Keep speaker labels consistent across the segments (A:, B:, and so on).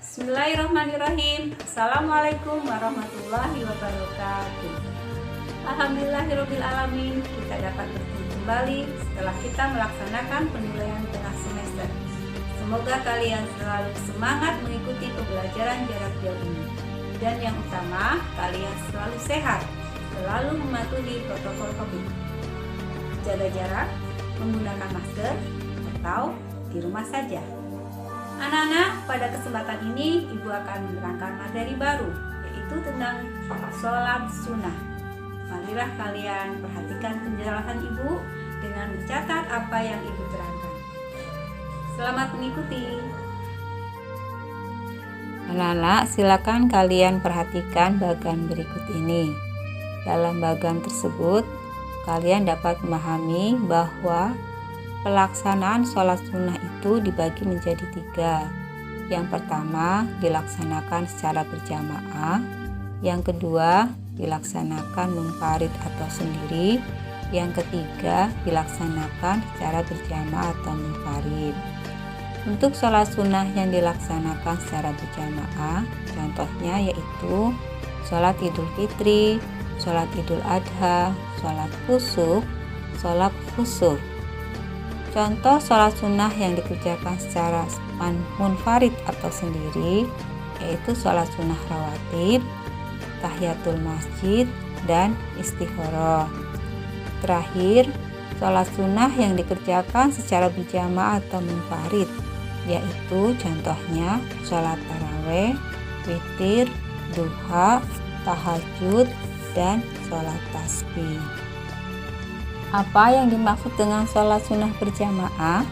A: Bismillahirrahmanirrahim. Assalamualaikum warahmatullahi wabarakatuh. Alhamdulillahirrabbilalamin, kita dapat bertemu kembali setelah kita melaksanakan penilaian tengah semester. Semoga kalian selalu semangat mengikuti pembelajaran jarak jauh ini. Dan yang utama, kalian selalu sehat, selalu mematuhi protokol COVID. Jaga jarak, menggunakan masker, atau di rumah saja. Anak-anak, pada kesempatan ini Ibu akan menerangkan materi baru, yaitu tentang sholat sunnah. Marilah kalian perhatikan penjelasan Ibu dengan mencatat apa yang Ibu terangkan. Selamat mengikuti.
B: Anak-anak, silakan kalian perhatikan bagan berikut ini. Dalam bagan tersebut, kalian dapat memahami bahwa pelaksanaan sholat sunnah itu dibagi menjadi 3. Yang pertama dilaksanakan secara berjamaah, yang kedua dilaksanakan munfarid atau sendiri, yang ketiga dilaksanakan secara berjamaah atau munfarid. Untuk sholat sunnah yang dilaksanakan secara berjamaah, contohnya yaitu sholat Idul Fitri, sholat Idul Adha, sholat kusuf, sholat khusuf. Contoh sholat sunnah yang dikerjakan secara munfarid atau sendiri yaitu sholat sunnah rawatib, tahiyatul masjid, dan istikharah. Terakhir, sholat sunnah yang dikerjakan secara berjamaah atau munfarid yaitu contohnya sholat taraweh, witir, duha, tahajud, dan sholat tasbih. Apa yang dimaksud dengan sholat sunnah berjamaah?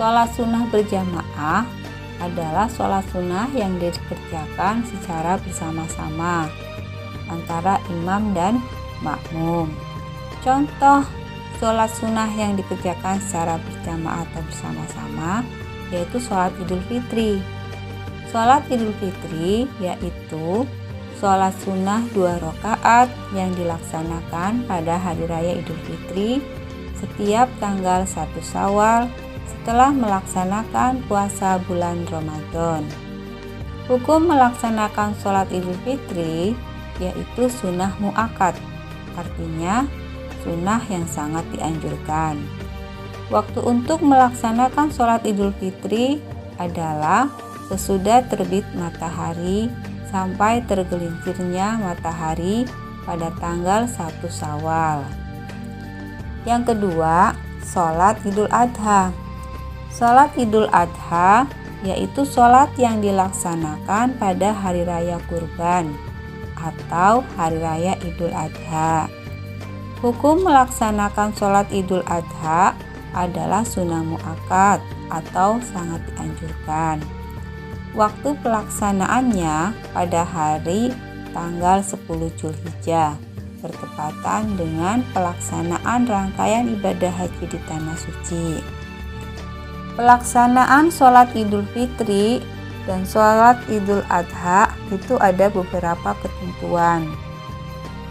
B: Sholat sunnah berjamaah adalah sholat sunnah yang dikerjakan secara bersama-sama antara imam dan makmum. Contoh sholat sunnah yang dikerjakan secara berjamaah atau bersama-sama yaitu sholat Idul Fitri. Sholat Idul Fitri yaitu sholat sunnah 2 rakaat yang dilaksanakan pada Hari Raya Idul Fitri setiap tanggal 1 Syawal setelah melaksanakan puasa bulan Ramadan. Hukum melaksanakan sholat Idul Fitri yaitu sunnah muakkad, artinya sunnah yang sangat dianjurkan. Waktu untuk melaksanakan sholat Idul Fitri adalah sesudah terbit matahari sampai tergelincirnya matahari pada tanggal 1 Syawal. Yang kedua, sholat Idul Adha. Sholat Idul Adha yaitu sholat yang dilaksanakan pada Hari Raya Kurban atau Hari Raya Idul Adha. Hukum melaksanakan sholat Idul Adha adalah sunnah muakkad atau sangat dianjurkan. Waktu pelaksanaannya pada hari tanggal 10 Zulhijjah bertepatan dengan pelaksanaan rangkaian ibadah haji di Tanah Suci. Pelaksanaan sholat Idul Fitri dan sholat Idul Adha itu ada beberapa ketentuan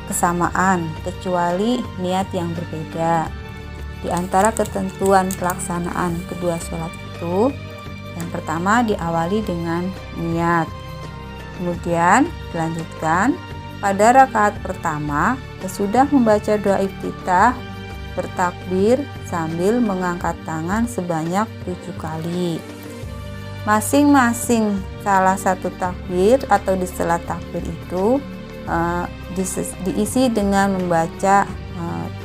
B: kesamaan kecuali niat yang berbeda. Di antara ketentuan pelaksanaan kedua sholat itu, yang pertama diawali dengan niat, kemudian dilanjutkan pada rakaat pertama sesudah membaca doa iftitah bertakbir sambil mengangkat tangan sebanyak 7 kali. Masing-masing salah satu takbir atau di sela takbir itu diisi dengan membaca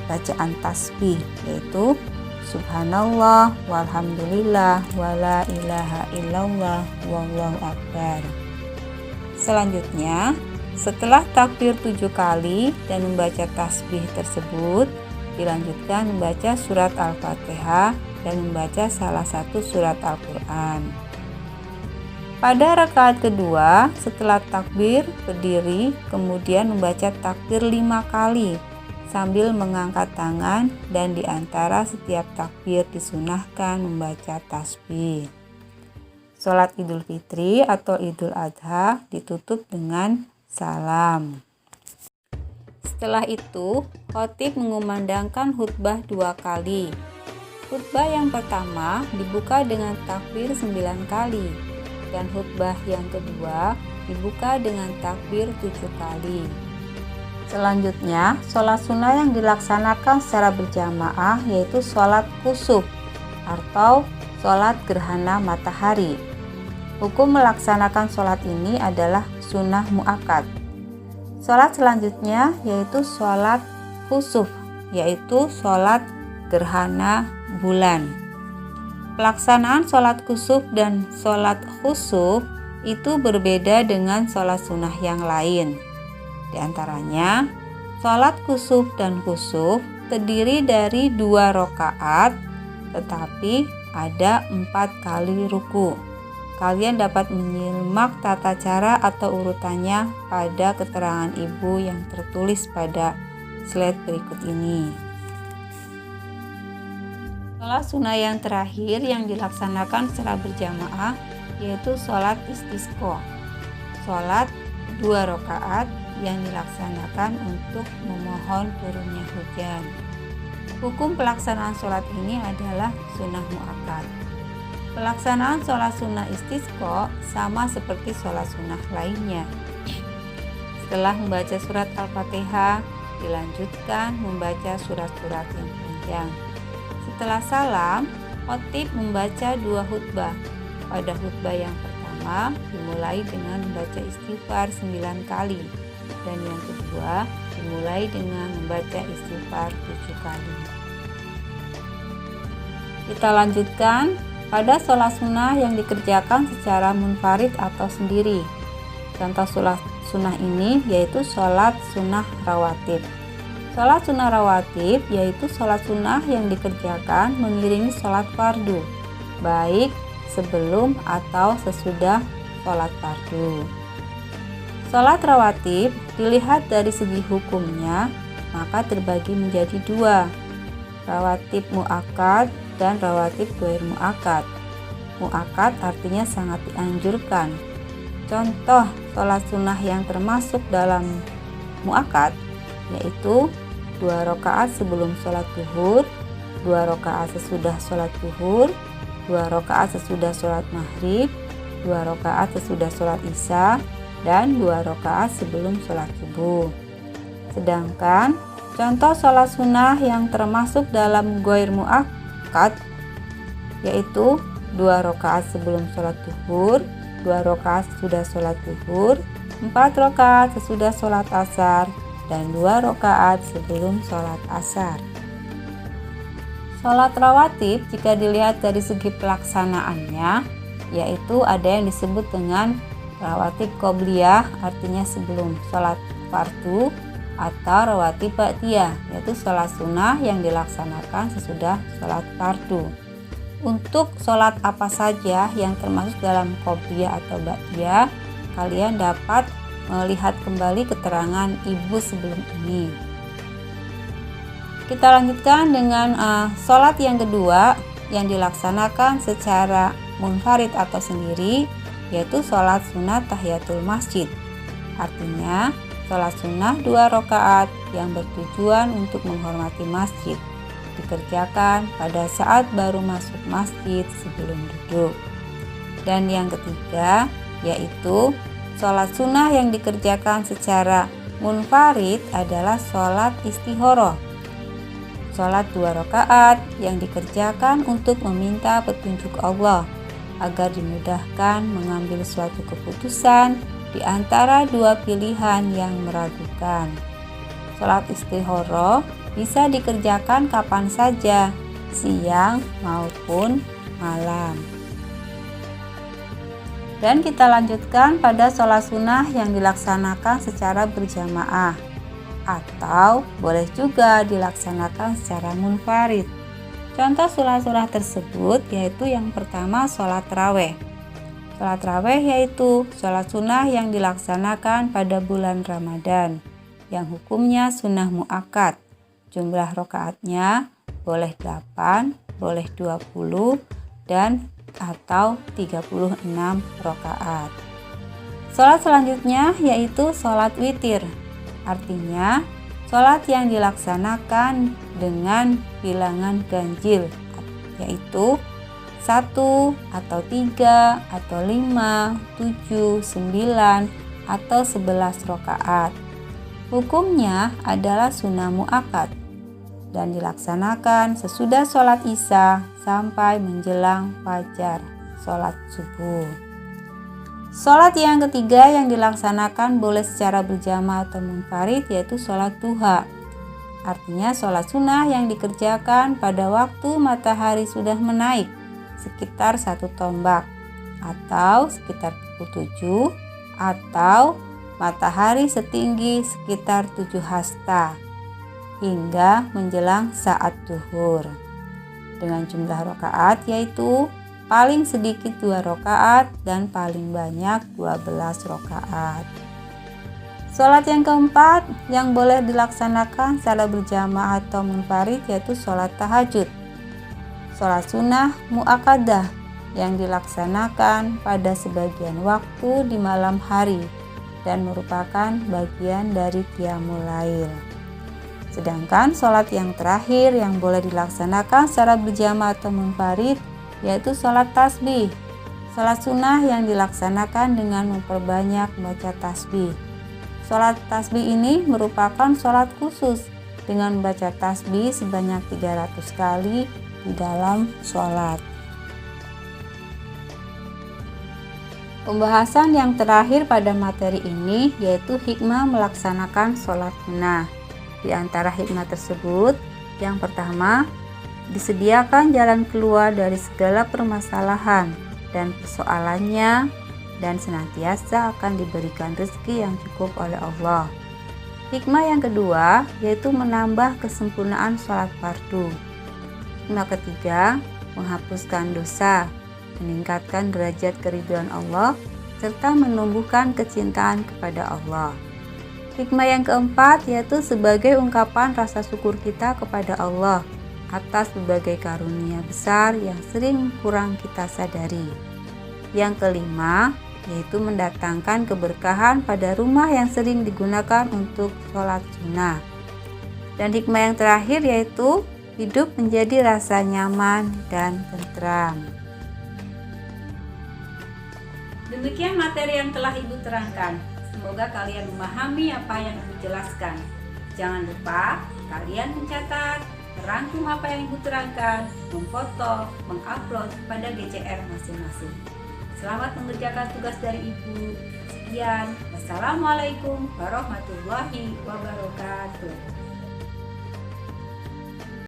B: bacaan tasbih yaitu Subhanallah, walhamdulillah, wala ilaha illallah, wallahu akbar. Selanjutnya, setelah takbir 7 kali dan membaca tasbih tersebut, dilanjutkan membaca surat Al-Fatihah dan membaca salah satu surat Al-Quran. Pada rakaat kedua, setelah takbir, berdiri, kemudian membaca takbir 5 kali, sambil mengangkat tangan dan di antara setiap takbir disunahkan membaca tasbih. Sholat Idul Fitri atau Idul Adha ditutup dengan salam. Setelah itu, khatib mengumandangkan khutbah 2 kali. Khutbah yang pertama dibuka dengan takbir 9 kali. dan khutbah yang kedua dibuka dengan takbir 7 kali. Selanjutnya, sholat sunnah yang dilaksanakan secara berjamaah yaitu sholat kusuf atau sholat gerhana matahari. Hukum melaksanakan sholat ini adalah sunnah muakkad. Sholat selanjutnya yaitu sholat kusuf, yaitu sholat gerhana bulan. Pelaksanaan sholat kusuf dan sholat khusuf itu berbeda dengan sholat sunnah yang lain. Di antaranya, sholat kusuf dan khusuf terdiri dari 2 rakaat, tetapi ada 4 kali ruku. Kalian dapat menyimak tata cara atau urutannya pada keterangan ibu yang tertulis pada slide berikut ini. Sholat sunnah yang terakhir yang dilaksanakan secara berjamaah yaitu sholat istisqa. Sholat 2 rakaat yang dilaksanakan untuk memohon turunnya hujan. Hukum pelaksanaan sholat ini adalah sunnah muakkad. Pelaksanaan sholat sunnah istisqa sama seperti sholat sunnah lainnya. Setelah membaca surat Al-Fatihah, dilanjutkan membaca surat-surat yang panjang. Setelah salam, khatib membaca 2 khutbah. Pada khutbah yang pertama dimulai dengan membaca istighfar 9 kali dan yang kedua dimulai dengan membaca istighfar 7 kali. Kita lanjutkan pada sholat sunnah yang dikerjakan secara munfarid atau sendiri. Contoh sholat sunnah ini yaitu sholat sunnah rawatib. Sholat sunnah rawatib yaitu sholat sunnah yang dikerjakan mengiringi sholat fardu, baik sebelum atau sesudah sholat fardu. Sholat rawatib dilihat dari segi hukumnya, maka terbagi menjadi 2, rawatib muakkad dan rawatib ghair muakkad. Muakkad artinya sangat dianjurkan. Contoh sholat sunnah yang termasuk dalam muakkad yaitu 2 rakaat sebelum sholat zuhur, 2 rakaat sesudah sholat zuhur, 2 rakaat sesudah sholat maghrib, 2 rakaat sesudah sholat isya, dan 2 rakaat sebelum sholat subuh. Sedangkan contoh sholat sunnah yang termasuk dalam ghair muakkad yaitu 2 rakaat sebelum sholat zuhur, 2 rakaat sesudah sholat zuhur, 4 rakaat sesudah sholat asar, dan 2 rakaat sebelum sholat asar. Sholat rawatib jika dilihat dari segi pelaksanaannya yaitu ada yang disebut dengan rawatib qobliyah, artinya sebelum sholat fardu, atau rawatib ba'diyah, yaitu sholat sunnah yang dilaksanakan sesudah sholat fardu. Untuk sholat apa saja yang termasuk dalam qobliyah atau ba'diyah, kalian dapat melihat kembali keterangan ibu sebelum ini. Kita lanjutkan dengan sholat yang kedua yang dilaksanakan secara munfarid atau sendiri, yaitu sholat sunnah tahiyatul masjid. Artinya sholat sunnah 2 rakaat yang bertujuan untuk menghormati masjid, dikerjakan pada saat baru masuk masjid sebelum duduk. Dan yang ketiga yaitu sholat sunnah yang dikerjakan secara munfarid adalah sholat istikharah. Sholat 2 rakaat yang dikerjakan untuk meminta petunjuk Allah agar dimudahkan mengambil suatu keputusan di antara 2 pilihan yang meragukan. Sholat istikharah bisa dikerjakan kapan saja, siang maupun malam. Dan kita lanjutkan pada sholat sunnah yang dilaksanakan secara berjamaah atau boleh juga dilaksanakan secara munfarid. Contoh sholat-sholat tersebut yaitu yang pertama sholat tarawih. Sholat tarawih yaitu sholat sunnah yang dilaksanakan pada bulan Ramadan yang hukumnya sunnah muakkad. Jumlah rakaatnya boleh 8, boleh 20, dan atau 36 rakaat. Sholat selanjutnya yaitu sholat witir. Artinya sholat yang dilaksanakan dengan bilangan ganjil, yaitu 1 atau 3 atau 5, 7, 9 atau 11 rakaat. Hukumnya adalah sunnah muakkad dan dilaksanakan sesudah sholat isya sampai menjelang fajar, sholat subuh. Sholat yang ketiga yang dilaksanakan boleh secara berjamaah atau munfarid yaitu sholat duha. Artinya sholat sunnah yang dikerjakan pada waktu matahari sudah menaik sekitar 1 tombak atau sekitar pukul 7 atau matahari setinggi sekitar 7 hasta hingga menjelang saat duhur dengan jumlah rakaat yaitu paling sedikit 2 rakaat dan paling banyak 12 rakaat. Sholat yang keempat yang boleh dilaksanakan secara berjamaah atau munfarid yaitu sholat tahajud. Sholat sunnah muakkadah yang dilaksanakan pada sebagian waktu di malam hari dan merupakan bagian dari qiyamul lail. Sedangkan sholat yang terakhir yang boleh dilaksanakan secara berjamaah atau munfarid yaitu sholat tasbih. Sholat sunnah yang dilaksanakan dengan memperbanyak membaca tasbih. Sholat tasbih ini merupakan sholat khusus dengan membaca tasbih sebanyak 300 kali di dalam sholat. Pembahasan yang terakhir pada materi ini yaitu hikmah melaksanakan sholat sunnah. Di antara hikmah tersebut, yang pertama, disediakan jalan keluar dari segala permasalahan dan persoalannya dan senantiasa akan diberikan rezeki yang cukup oleh Allah. Hikmah yang kedua yaitu menambah kesempurnaan sholat fardu. Hikmah ketiga, menghapuskan dosa, meningkatkan derajat keridhaan Allah, serta menumbuhkan kecintaan kepada Allah. Hikmah yang keempat yaitu sebagai ungkapan rasa syukur kita kepada Allah atas berbagai karunia besar yang sering kurang kita sadari. Yang kelima yaitu mendatangkan keberkahan pada rumah yang sering digunakan untuk sholat sunnah. Dan hikmah yang terakhir yaitu hidup menjadi rasa nyaman dan tentram.
A: Demikian materi yang telah Ibu terangkan. Semoga kalian memahami apa yang Ibu jelaskan. Jangan lupa kalian mencatat, merangkum apa yang Ibu terangkan, memfoto, mengupload pada GCR masing-masing. Selamat mengerjakan tugas dari Ibu. Sekian. Wassalamualaikum warahmatullahi wabarakatuh.